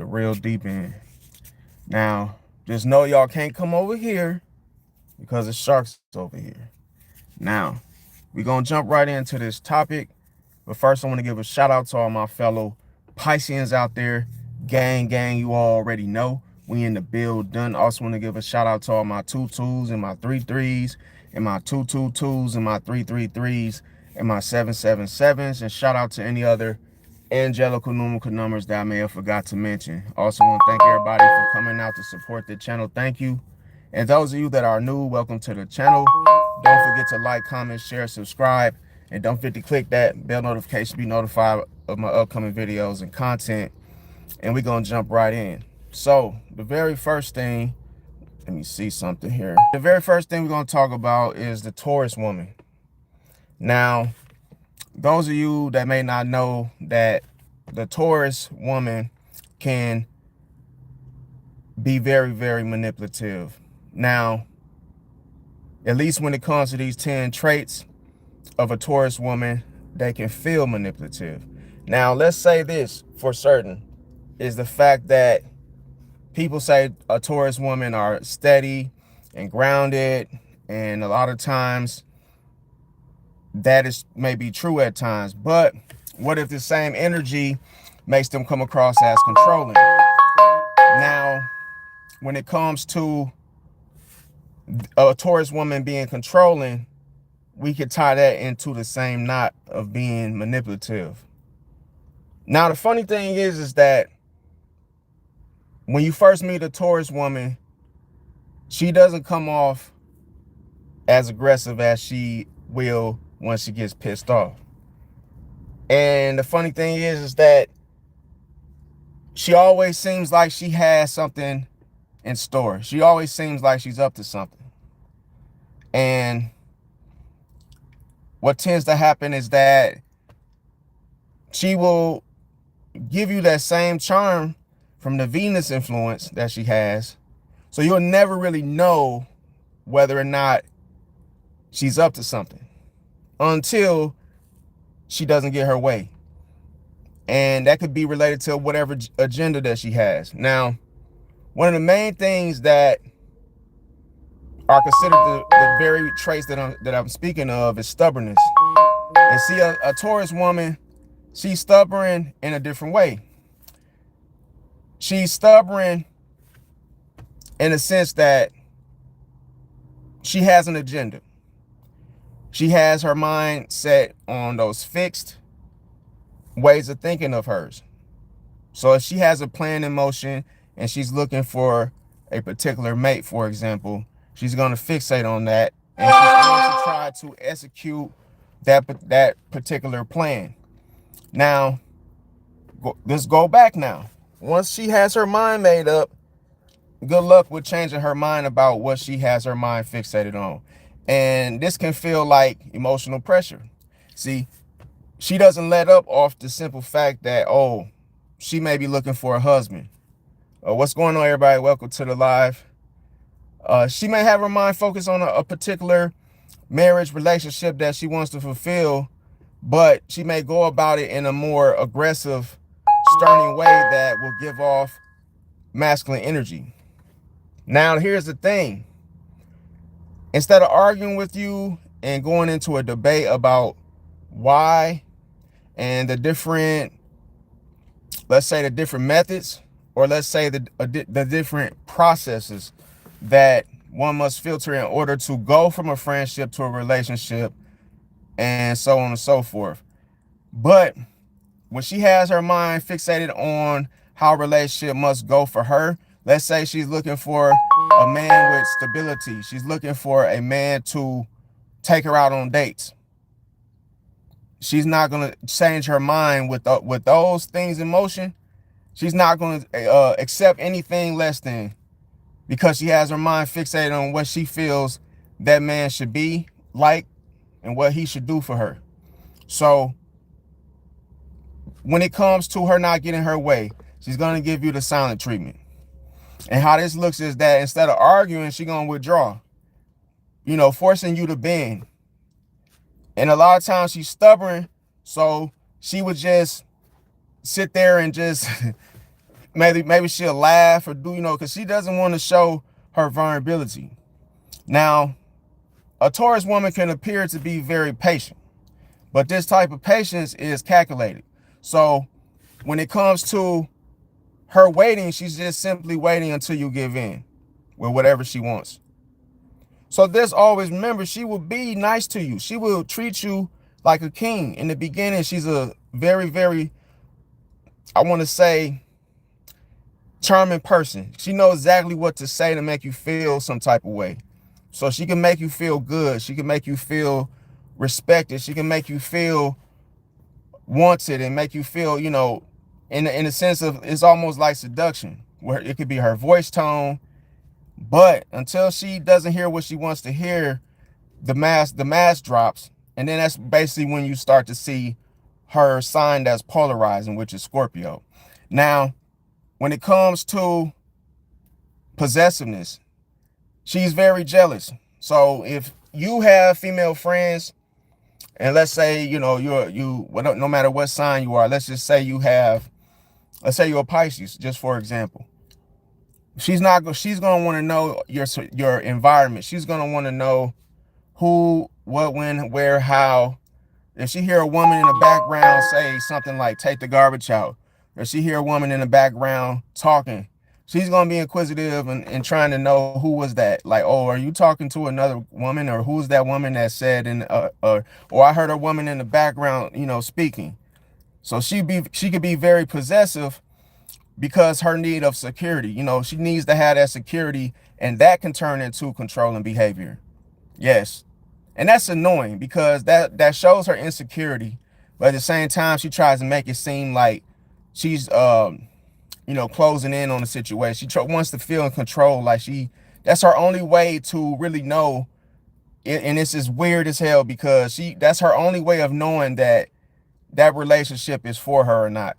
real deep in. Now, just know y'all can't come over here because the sharks over here. Now, we're going to jump right into this topic. But first, I want to give a shout out to all my fellow Pisceans out there. Gang, you all already know. We in the building. Also want to give a shout out to all my 2-2s and my 3-3s and my 2-2-2s and my 3-3-3s and my 7-7-7s. And shout out to any other angelical numerical numbers that I may have forgot to mention. Also want to thank everybody for coming out to support the channel. Thank you. And those of you that are new, welcome to the channel. Don't forget to like, comment, share, subscribe, and don't forget to click that bell notification to be notified of my upcoming videos and content. And we're going to jump right in. So the very first thing, let me see something here. The very first thing we're going to talk about is the Taurus woman. Now, those of you that may not know that the Taurus woman can be very manipulative. Now, at least when it comes to these 10 traits of a Taurus woman, they can feel manipulative. Now, let's say this for certain is the fact that people say a Taurus woman are steady and grounded, and a lot of times that is maybe true at times. But what if the same energy makes them come across as controlling? Now, when it comes to a Taurus woman being controlling, we could tie that into the same knot of being manipulative. Now, the funny thing is that when you first meet a Taurus woman, she doesn't come off as aggressive as she will when she gets pissed off. And the funny thing is that she always seems like she has something in store. She always seems like she's up to something. And what tends to happen is that she will give you that same charm from the Venus influence that she has. So you'll never really know whether or not she's up to something until she doesn't get her way. And that could be related to whatever agenda that she has. Now, one of the main things that are considered the very traits that I'm speaking of is stubbornness. And see, a Taurus woman, she's stubborn in a different way. She's stubborn in the sense that she has an agenda. She has her mind set on those fixed ways of thinking of hers. So if she has a plan in motion and she's looking for a particular mate, for example, she's going to fixate on that, and she's going to try to execute that particular plan. Now, let's go back now. Once she has her mind made up, good luck with changing her mind about what she has her mind fixated on. And this can feel like emotional pressure. See, she doesn't let up off the simple fact that, oh, she may be looking for a husband. What's going on, everybody? Welcome to the live. She may have her mind focused on a particular marriage relationship that she wants to fulfill, but she may go about it in a more aggressive, stern way that will give off masculine energy. Now, here's the thing. Instead of arguing with you and going into a debate about why and the different, let's say the different methods, or let's say the different processes that one must filter in order to go from a friendship to a relationship and so on and so forth. But when she has her mind fixated on how a relationship must go for her, let's say she's looking for a man with stability. She's looking for a man to take her out on dates. She's not going to change her mind with those things in motion. She's not going to accept anything less than, because she has her mind fixated on what she feels that man should be like and what he should do for her. So when it comes to her not getting her way, she's going to give you the silent treatment. And how this looks is that instead of arguing, she's going to withdraw, forcing you to bend. And a lot of times she's stubborn, so she would just sit there and just Maybe she'll laugh or do, because she doesn't want to show her vulnerability. Now, a Taurus woman can appear to be very patient, but this type of patience is calculated. So when it comes to her waiting, she's just simply waiting until you give in with whatever she wants. So this, always remember, she will be nice to you. She will treat you like a king. In the beginning, she's a very, very, I want to say, charming person. She knows exactly what to say to make you feel some type of way. So she can make you feel good. She can make you feel respected. She can make you feel wanted and make you feel, in a sense of, it's almost like seduction, where it could be her voice tone. But until she doesn't hear what she wants to hear, the mask drops. And then that's basically when you start to see her sign that's polarizing, which is Scorpio. Now, when it comes to possessiveness, she's very jealous. So if you have female friends, and let's say, no matter what sign you are, let's just say let's say you're a Pisces, just for example. She's going to want to know your environment. She's going to want to know who, what, when, where, how. If she hear a woman in the background say something like, take the garbage out, or she hear a woman in the background talking, she's going to be inquisitive and trying to know who was that. Like, oh, are you talking to another woman? Or who's that woman that said, or I heard a woman in the background, speaking. So she could be very possessive because her need of security, she needs to have that security, and that can turn into controlling behavior. Yes. And that's annoying because that shows her insecurity. But at the same time, she tries to make it seem like she's, closing in on the situation. She wants to feel in control. Like that's her only way to really know. And this is weird as hell because that's her only way of knowing that relationship is for her or not,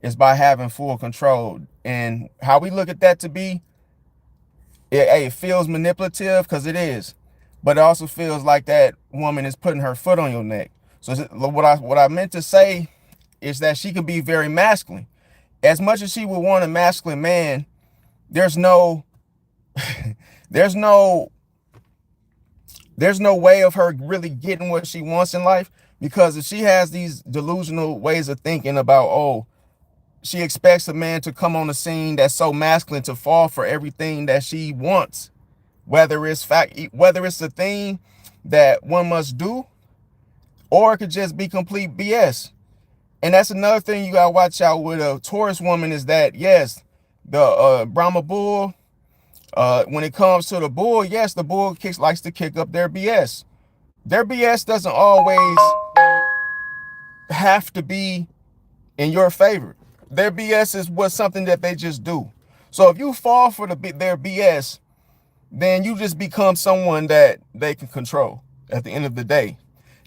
is by having full control. And how we look at that to be, it feels manipulative because it is. But it also feels like that woman is putting her foot on your neck. So what I meant to say is that she could be very masculine. As much as she would want a masculine man, there's no way of her really getting what she wants in life, because if she has these delusional ways of thinking about, oh, she expects a man to come on the scene that's so masculine to fall for everything that she wants, whether it's a thing that one must do, or it could just be complete BS. And that's another thing you gotta watch out with a Taurus woman, is that, yes, the Brahma bull, when it comes to the bull, yes, the bull likes to kick up their BS. Their BS doesn't always have to be in your favor. Their BS is something that they just do. So if you fall for their BS, then you just become someone that they can control at the end of the day.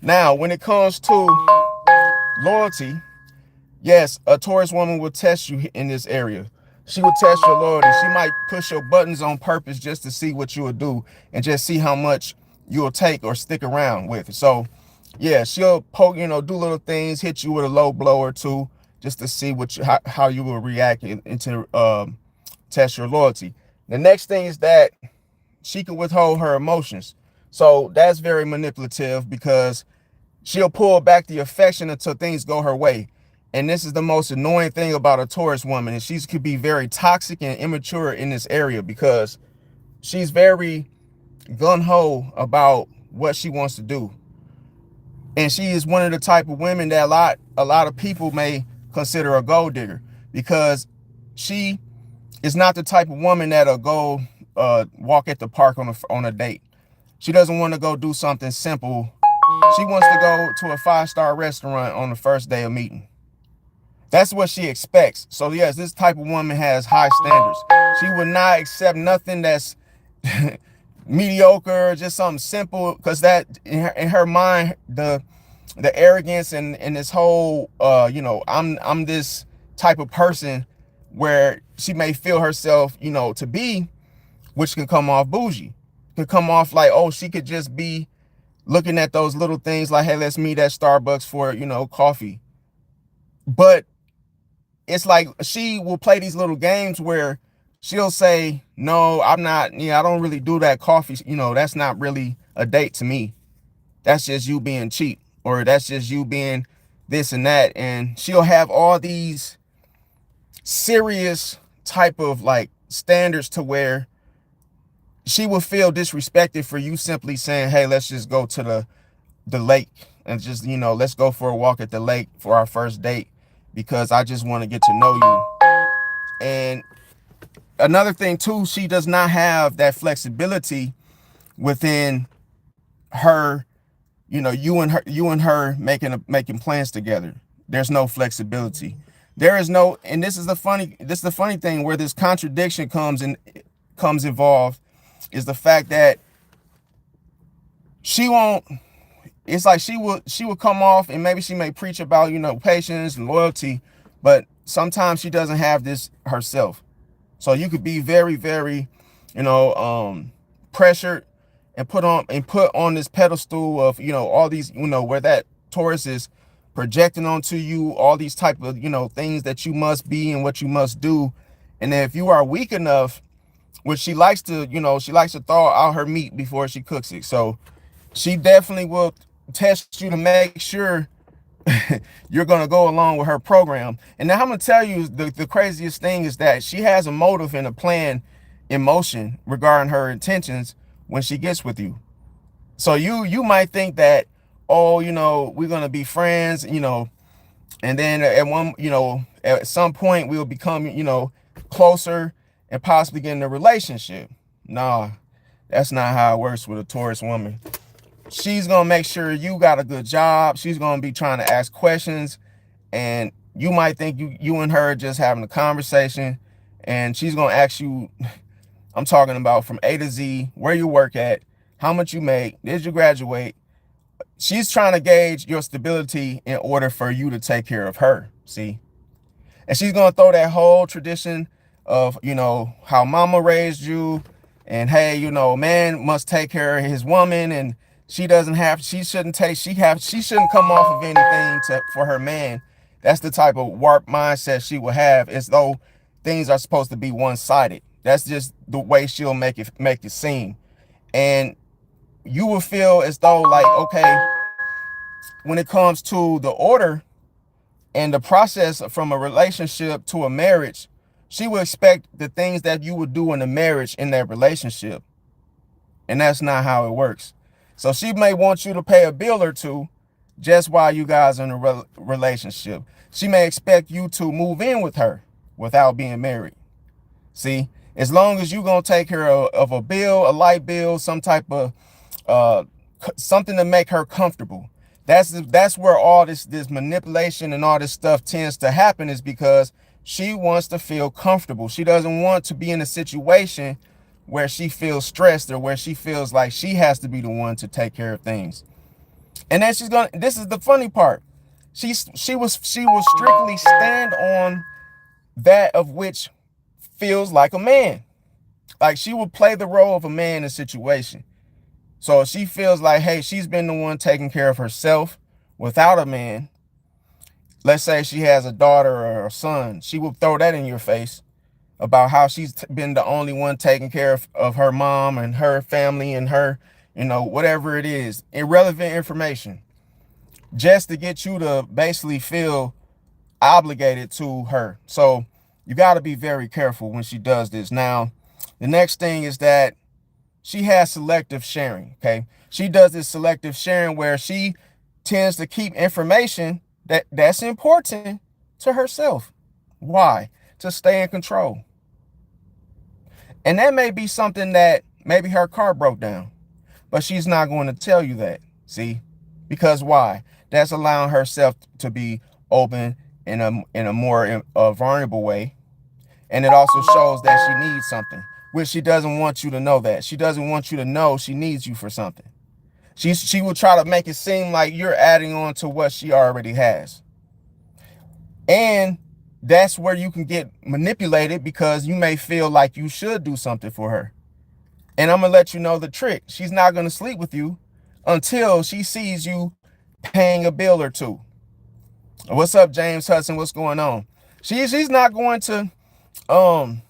Now, when it comes to loyalty, yes, a Taurus woman will test you in this area. She will test your loyalty. She might push your buttons on purpose just to see what you will do and just see how much you will take or stick around with. So, yeah, she'll poke, do little things, hit you with a low blow or two, just to see how you will react and to test your loyalty. The next thing is that she can withhold her emotions. So that's very manipulative because she'll pull back the affection until things go her way. And this is the most annoying thing about a Taurus woman, and she could be very toxic and immature in this area because she's very gung-ho about what she wants to do. And she is one of the type of women that a lot of people may consider a gold digger, because she is not the type of woman that'll go walk at the park on a date. She doesn't want to go do something simple. She wants to go to a 5-star restaurant on the first day of meeting. That's what she expects. So yes, this type of woman has high standards. She would not accept nothing that's mediocre, just something simple, because that in her mind, the arrogance and this whole I'm this type of person, where she may feel herself to be, which can come off bougie, could come off like, oh, she could just be looking at those little things like, hey, let's meet at Starbucks for coffee. But it's like she will play these little games where she'll say, no, I'm not, I don't really do that coffee. That's not really a date to me. That's just you being cheap, or that's just you being this and that. And she'll have all these serious type of like standards to where she will feel disrespected for you simply saying, hey, let's just go to the lake and just, let's go for a walk at the lake for our first date because I just want to get to know you. And another thing too, she does not have that flexibility within her, you and her making plans together. There's no flexibility. There is no, and this is the funny thing where this contradiction comes involved, is the fact that she won't, it's like she will come off and maybe she may preach about, patience and loyalty, but sometimes she doesn't have this herself. So you could be very, very, pressured and put on this pedestal of, all these, where that Taurus is projecting onto you all these type of, things that you must be and what you must do. And then if you are weak enough, which she likes to thaw out her meat before she cooks it. So she definitely will test you to make sure you're going to go along with her program. And now I'm going to tell you the craziest thing is that she has a motive and a plan in motion regarding her intentions when she gets with you. So you might think that, oh, we're going to be friends, and then at some point we'll become, closer and possibly get in a relationship. Nah, that's not how it works with a Taurus woman. She's going to make sure you got a good job. She's going to be trying to ask questions, and you might think you and her are just having a conversation, and she's going to ask you, I'm talking about from A to Z, where you work at, how much you make, did you graduate? She's trying to gauge your stability in order for you to take care of her, see? And she's going to throw that whole tradition of, how mama raised you, and hey, man must take care of his woman, and she shouldn't come off of anything for her man. That's the type of warped mindset she will have, as though things are supposed to be one-sided. That's just the way she'll make it seem. And you will feel as though, like, okay, when it comes to the order and the process from a relationship to a marriage, she will expect the things that you would do in a marriage in that relationship. And that's not how it works. So she may want you to pay a bill or two just while you guys are in a relationship. She may expect you to move in with her without being married. See, as long as you're going to take care of a bill, a light bill, some type of something to make her comfortable. That's where all this manipulation and all this stuff tends to happen, is because she wants to feel comfortable. She doesn't want to be in a situation where she feels stressed or where she feels like she has to be the one to take care of things. And then this is the funny part. She will strictly stand on that of which feels like a man. Like, she will play the role of a man in a situation. So she feels like, hey, she's been the one taking care of herself without a man. Let's say she has a daughter or a son. She will throw that in your face about how she's been the only one taking care of her mom and her family and her, whatever it is, irrelevant information, just to get you to basically feel obligated to her. So you got to be very careful when she does this. Now, the next thing is that she has selective sharing, okay? She does this selective sharing where she tends to keep information that's important to herself. Why? To stay in control. And that may be something that maybe her car broke down, but she's not going to tell you that, see? Because why? That's allowing herself to be open in a more vulnerable way. And it also shows that she needs something, which she doesn't want you to know that. She doesn't want you to know she needs you for something. She will try to make it seem like you're adding on to what she already has. And that's where you can get manipulated, because you may feel like you should do something for her. And I'm going to let you know the trick. She's not going to sleep with you until she sees you paying a bill or two. What's up, James Hudson? What's going on? She's not going to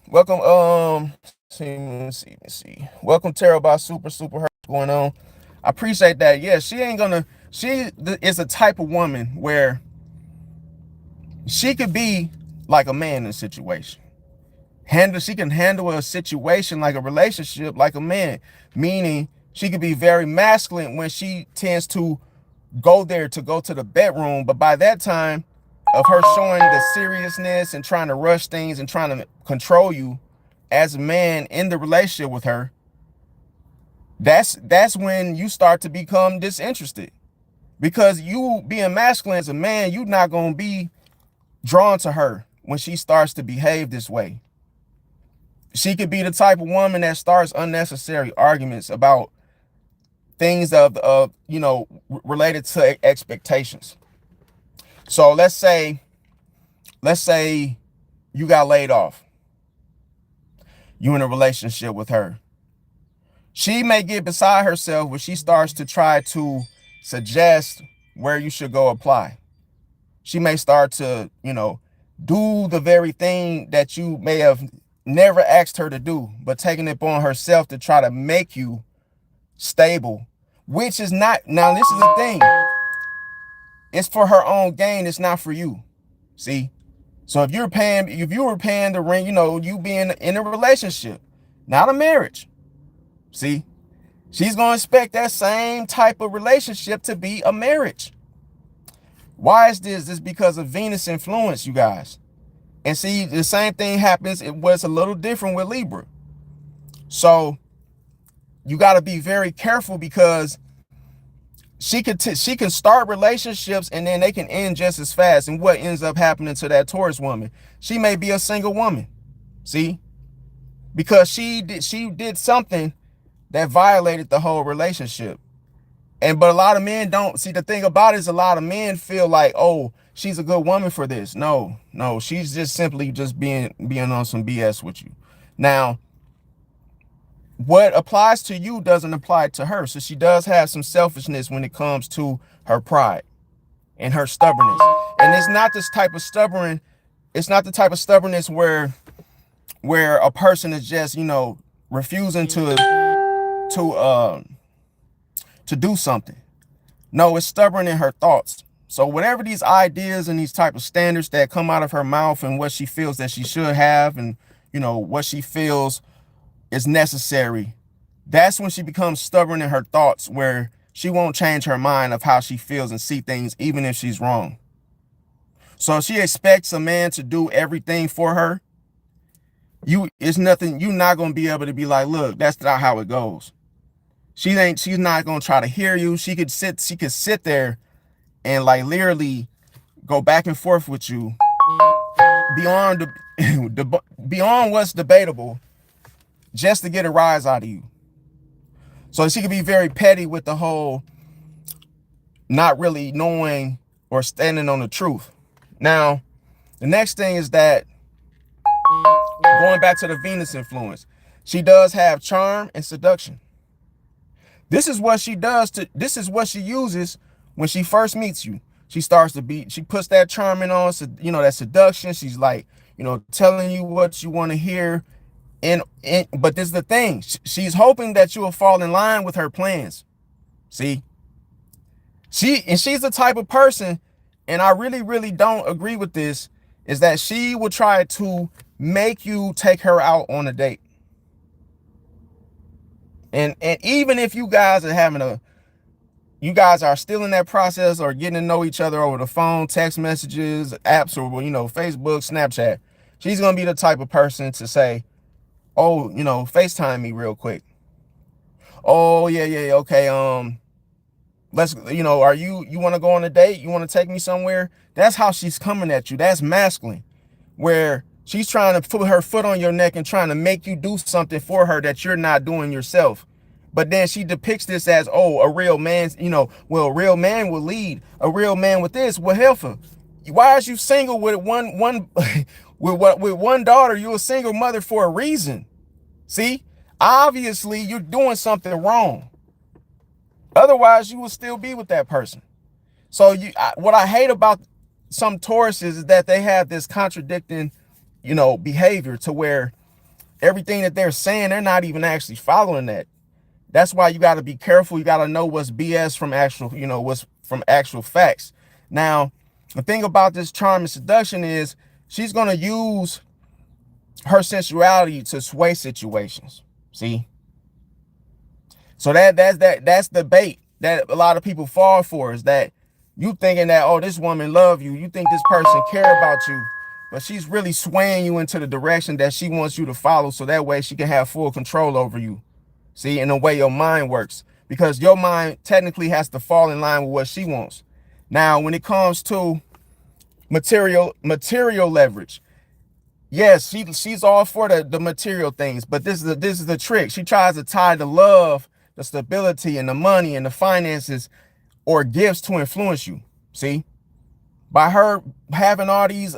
welcome see. Welcome Tara by super her going on. I appreciate that. Yeah, she ain't gonna is a type of woman where she could be like a man in a situation. She can handle a situation like a relationship like a man, meaning she could be very masculine when she tends to go to the bedroom, but by that time of her showing the seriousness and trying to rush things and trying to control you as a man in the relationship with her, that's when you start to become disinterested, because you being masculine as a man, you're not going to be drawn to her when she starts to behave this way. She could be the type of woman that starts unnecessary arguments about things of related to expectations. So let's say you got laid off. You in a relationship with her. She may get beside herself when she starts to try to suggest where you should go apply. She may start to, do the very thing that you may have never asked her to do, but taking it upon herself to try to make you stable, which is not. Now, this is the thing. It's for her own gain. It's not for you. See? So if you were paying the rent, you being in a relationship, not a marriage. See? She's going to expect that same type of relationship to be a marriage. Why is this? This is because of Venus influence, you guys. And see, the same thing happens. It was a little different with Libra. So you got to be very careful, because she can start relationships and then they can end just as fast. And what ends up happening to that Taurus woman? She may be a single woman. See? Because she did something that violated the whole relationship. But a lot of men don't see. The thing about it is, a lot of men feel like, oh, she's a good woman for this. No, she's just simply just being on some BS with you. Now, what applies to you doesn't apply to her. So she does have some selfishness when it comes to her pride and her stubbornness. And it's not this type of stubborn. It's not the type of stubbornness where a person is just, refusing to do something. No, it's stubborn in her thoughts. So whatever these ideas and these type of standards that come out of her mouth and what she feels that she should have, and what she feels is necessary, that's when she becomes stubborn in her thoughts, where she won't change her mind of how she feels and see things, even if she's wrong. So if she expects a man to do everything for her, it's nothing. You're not going to be able to be like, look, that's not how it goes. She's not going to try to hear you. She could sit there and like literally go back and forth with you beyond beyond what's debatable, just to get a rise out of you. So she could be very petty with the whole not really knowing or standing on the truth. Now, the next thing is that, going back to the Venus influence, she does have charm and seduction. This is what she uses when she first meets you. She puts that charming on, that seduction. She's like, telling you what you want to hear. But this is the thing. She's hoping that you will fall in line with her plans. See? She's the type of person, and I really, really don't agree with this, is that she will try to make you take her out on a date. And even if you guys are still in that process or getting to know each other over the phone, text messages, apps, or Facebook, Snapchat, she's going to be the type of person to say, oh, FaceTime me real quick. Oh, yeah, okay. Let's, are you want to go on a date? You want to take me somewhere? That's how she's coming at you. That's masculine, where she's trying to put her foot on your neck and trying to make you do something for her that you're not doing yourself. But then she depicts this as, oh, a real man, a real man will lead. A real man with this will help her. Why is you single with one with one daughter? You're a single mother for a reason. See, obviously you're doing something wrong. Otherwise, you will still be with that person. So what I hate about some Tauruses is that they have this contradicting, behavior to where everything that they're saying, they're not even actually following that. That's why you got to be careful. You got to know what's BS from actual, what's from actual facts. Now, the thing about this charm and seduction is she's going to use her sensuality to sway situations. See? So that's the bait that a lot of people fall for, is that you thinking that, oh, this woman love you. You think this person care about you, but she's really swaying you into the direction that she wants you to follow. So that way she can have full control over you. See, in the way your mind works, because your mind technically has to fall in line with what she wants. Now, when it comes to material leverage, yes, she's all for the material things, but this is the trick. She tries to tie the love, the stability, and the money and the finances or gifts to influence you. See, by her having all these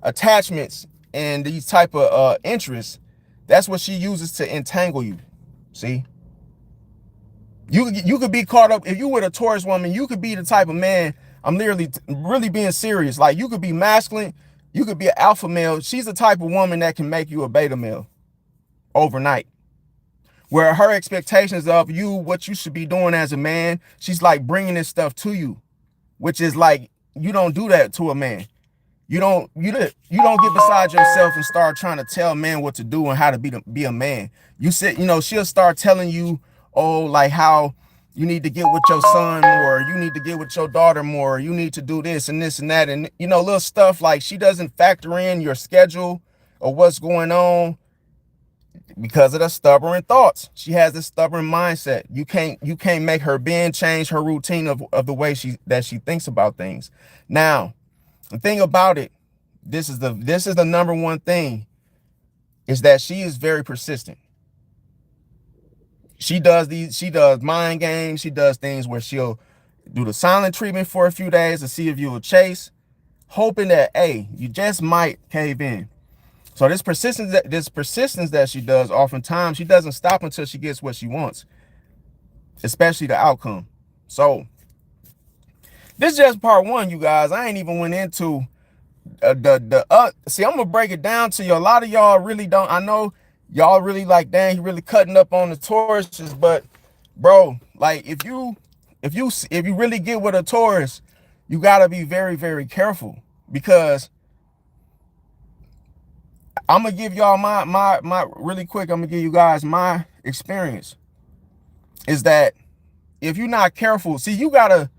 attachments and these type of interests, that's what she uses to entangle you. See, you could be caught up. If you were a Taurus woman, you could be the type of man, I'm literally really being serious. Like, you could be masculine, you could be an alpha male. She's the type of woman that can make you a beta male overnight, where her expectations of you, what you should be doing as a man, she's like bringing this stuff to you, which is like, you don't do that to a man. You don't get beside yourself and start trying to tell a man what to do and how to be a man. You sit, she'll start telling you, oh, like how you need to get with your son more, you need to get with your daughter more, you need to do this and this and that, and little stuff. Like, she doesn't factor in your schedule or what's going on because of the stubborn thoughts. She has this stubborn mindset. You can't make her bend, change her routine of the way she thinks about things. Now, the thing about it, this is the number one thing, is that she is very persistent. She does mind games. She does things where she'll do the silent treatment for a few days to see if you will chase, hoping that, hey, you just might cave in. So this persistence that she does, oftentimes she doesn't stop until she gets what she wants, especially the outcome. So this is just part one, you guys. I ain't even went into see, I'm gonna break it down to you. A lot of y'all really don't. I know y'all really like, dang, he really cutting up on the Tauruses, but bro, like, if you really get with a Taurus, you gotta be very, very careful, because I'm gonna give y'all my really quick. I'm gonna give you guys my experience. Is that if you're not careful, see, you gotta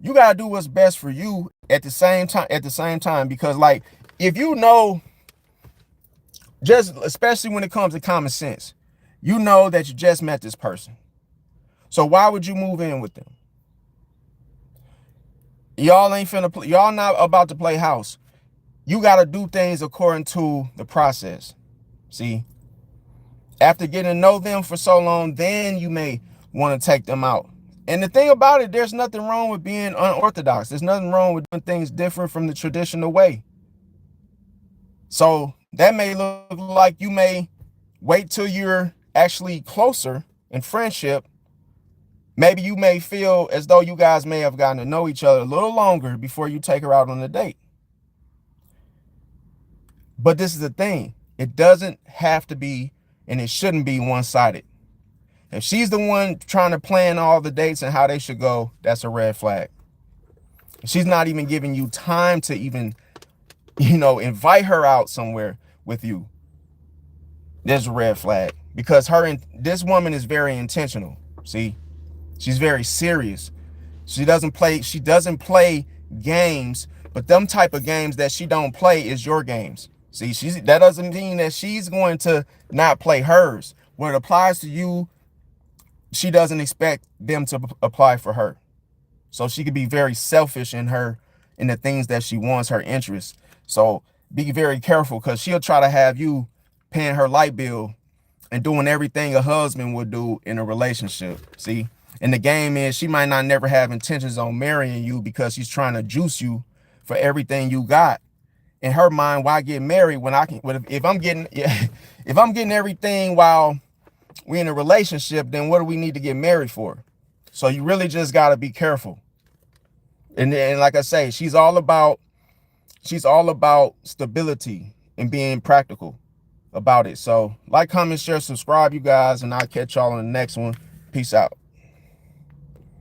do what's best for you at the same time, because, like, if just especially when it comes to common sense, that you just met this person. So why would you move in with them? Y'all ain't finna play, y'all not about to play house. You got to do things according to the process. See, after getting to know them for so long, then you may want to take them out. And the thing about it, there's nothing wrong with being unorthodox. There's nothing wrong with doing things different from the traditional way. So that may look like you may wait till you're actually closer in friendship. Maybe you may feel as though you guys may have gotten to know each other a little longer before you take her out on a date. But this is the thing. It doesn't have to be, and it shouldn't be, one-sided. If she's the one trying to plan all the dates and how they should go, that's a red flag. If she's not even giving you time to even, invite her out somewhere with you, there's a red flag. Because this woman is very intentional. See, she's very serious. She doesn't play games, but them type of games that she don't play is your games. See, that doesn't mean that she's going to not play hers. When it applies to you, she doesn't expect them to apply for her. So she could be very selfish in the things that she wants, her interests. So be very careful, because she'll try to have you paying her light bill and doing everything a husband would do in a relationship. See, and the game is, she might not never have intentions on marrying you, because she's trying to juice you for everything you got. In her mind, why get married when if I'm getting everything while we're in a relationship, then what do we need to get married for? So you really just got to be careful. And like I say, she's all about stability and being practical about it. So like, comment, share, subscribe, you guys, and I'll catch y'all on the next one. Peace out.